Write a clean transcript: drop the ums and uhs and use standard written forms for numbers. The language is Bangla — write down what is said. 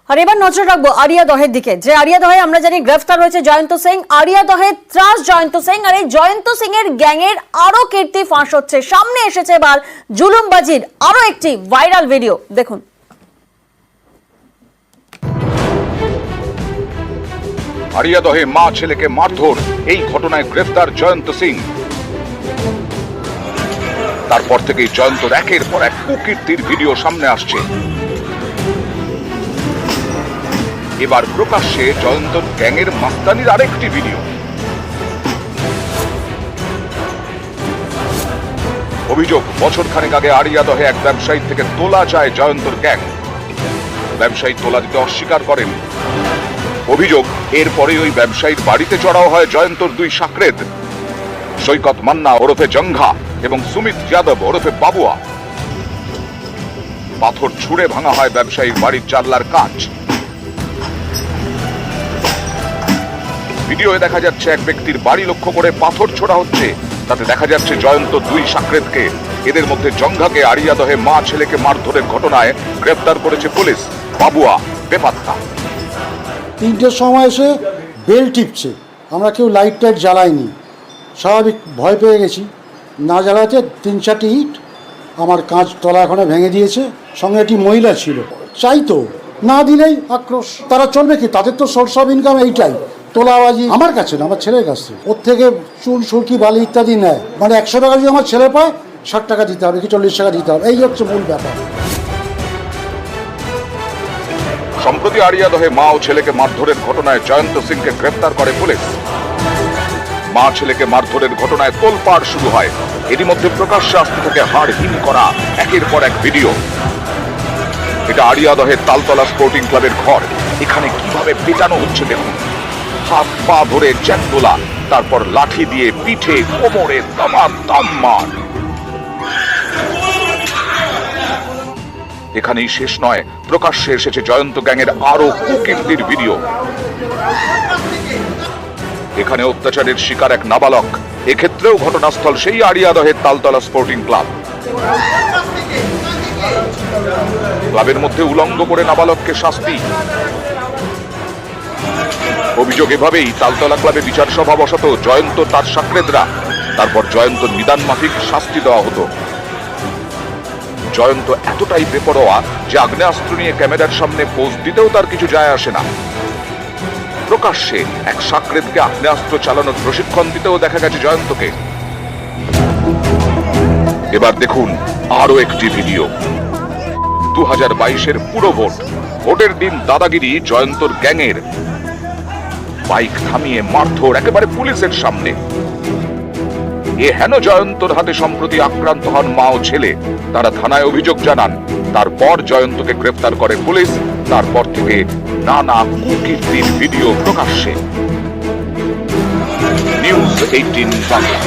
আর এবার নজর রাখবো আরিয়াদহের দিকে। যে আরিয়াদহে আমরা জানি গ্রেফতার হয়েছে জয়ন্ত সিং। আরিয়াদহে ত্রাস জয়ন্ত সিং, আর এই জয়ন্ত সিং এর গ্যাংয়ের আরো কীর্তি ফাঁস হচ্ছে। সামনে এসেছে এবার জুলুমবাজির আরো একটি ভাইরাল ভিডিও, দেখুন। আরিয়াদহে মা ছেলেকে মারধর, এই ঘটনায় গ্রেফতার জয়ন্ত সিং। তারপর থেকেই জয়ন্তর একের পর এক কুকীর্তির ভিডিও সামনে আসছে। এবার প্রকাশ্যে জয়ন্তর গ্যাংয়ের মাস্তানির আরেকটি ভিডিও। অভিযোগ, বছর খানেক আগে আরিয়াদহে এক ব্যবসায়ী থেকে তোলা যায় জয়ন্তর গ্যাং। ব্যবসায়ী তোলা দিতে অস্বীকার করেন। অভিযোগ, এরপরে ওই ব্যবসায়ীর বাড়িতে চড়াও হয় জয়ন্তর দুই সাকরেদ, সৈকত মান্না ওরফে জঙ্ঘা এবং সুমিত যাদব ওরফে বাবুয়া। পাথর ছুঁড়ে ভাঙা হয় ব্যবসায়ীর বাড়ির জানলার কাঁচ। ভিডিওয়ে দেখা যাচ্ছে এক ব্যক্তির বাড়ি লক্ষ্য করে পাথর ছোড়া হচ্ছে। তাতে দেখা যাচ্ছে জয়ন্ত দুই সাকরেদকে। এদের মধ্যে জঙ্ঘাকে আরিয়াদহে মা ছেলেকে মারধরের ঘটনায় গ্রেফতার করেছে পুলিশ। বাবুয়া বেপাত্তা। 3টের সময় এসে বেল টিপছে, আমরা কেউ লাইট টাইট জ্বালাইনি, স্বাভাবিক ভয় পেয়ে গেছি। না জ্বালাতে 3-4টি ইট আমার কাঁচ তলাখানে ভেঙে দিয়েছে। সঙ্গে একটি মহিলা ছিল, চাইতো না দিলেই আক্রোশ। তারা চলবে কি, তাদের তো সোর্স অফ ইনকাম এইটাই, তোলাবাজি। আমার কাছে না, আমার ছেলের কাছ থেকে। ওর থেকে চুল সুরকি বালি ইত্যাদি নেয়। মানে 100 টাকা যদি আমার ছেলে পায়, 60 টাকা দিতে হবে কি 40 টাকা দিতে হবে, এই হচ্ছে মূল ব্যাপার। সম্প্রতি আরিয়াদহে মা ও ছেলেকে মারধরের ঘটনায় জয়ন্ত সিংকে গ্রেফতার করে পুলিশ। মা ছেলেকে মারধরের ঘটনায় তোলপাড় শুরু হয়। এরই মধ্যে প্রকাশ্যে আসতে থাকে হাড়হিম করা একের পর এক ভিডিও। এটা আরিয়াদহের তালতলা স্পোর্টিং ক্লাবের ঘর। এখানে কিভাবে পেটানো হচ্ছে দেখুন। হাত পা ধরে চ্যাংদোলা, তারপর লাঠি দিয়ে পিঠে কোমরে দামাদাম মার। এখানেই শেষ নয়, প্রকাশ্যে এসেছে জয়ন্ত গ্যাংয়ের আরো কুকীর্তির ভিডিও। এখানে অত্যাচারের শিকার এক নাবালক। এক্ষেত্রেও ঘটনাস্থল সেই আরিয়াদহের তালতলা স্পোর্টিং ক্লাব। ক্লাবের মধ্যে উলঙ্গ করে নাবালককে শাস্তি। অভিযোগ, এভাবেই তালতলা ক্লাবে বিচার সভা বসাতো জয়ন্ত তার সাকরেদরা। তারপর জয়ন্ত নিদান মাফিক শাস্তি দেওয়া হতো। জয়ন্ত এতটাই বেপরোয়া যে আগ্নেয়াস্ত্র নিয়ে ক্যামেরার সামনে পোজ দিতেও তার কিছু যায় আসে না। প্রকাশ্যে এক সাকরেদকে আগ্নেয়াস্ত্র চালানোর প্রশিক্ষণ দিতেও দেখা গেছে জয়ন্তকে। এবার দেখুন আরো একটি ভিডিও। 2022-এর পুরো ভোটের দিন দাদাগিরি জয়ন্তর গ্যাংয়ের। বাইক থামিয়ে মারধর একেবারে পুলিশের সামনে। এ হেন জয়ন্তর হাতে সম্প্রতি আক্রান্ত হন মা ও ছেলে। তারা থানায় অভিযোগ জানান। তারপর জয়ন্তকে গ্রেফতার করে পুলিশ। তারপর থেকে নানা কুকীর্তির ভিডিও প্রকাশ্যে। নিউজ 18 বাংলা।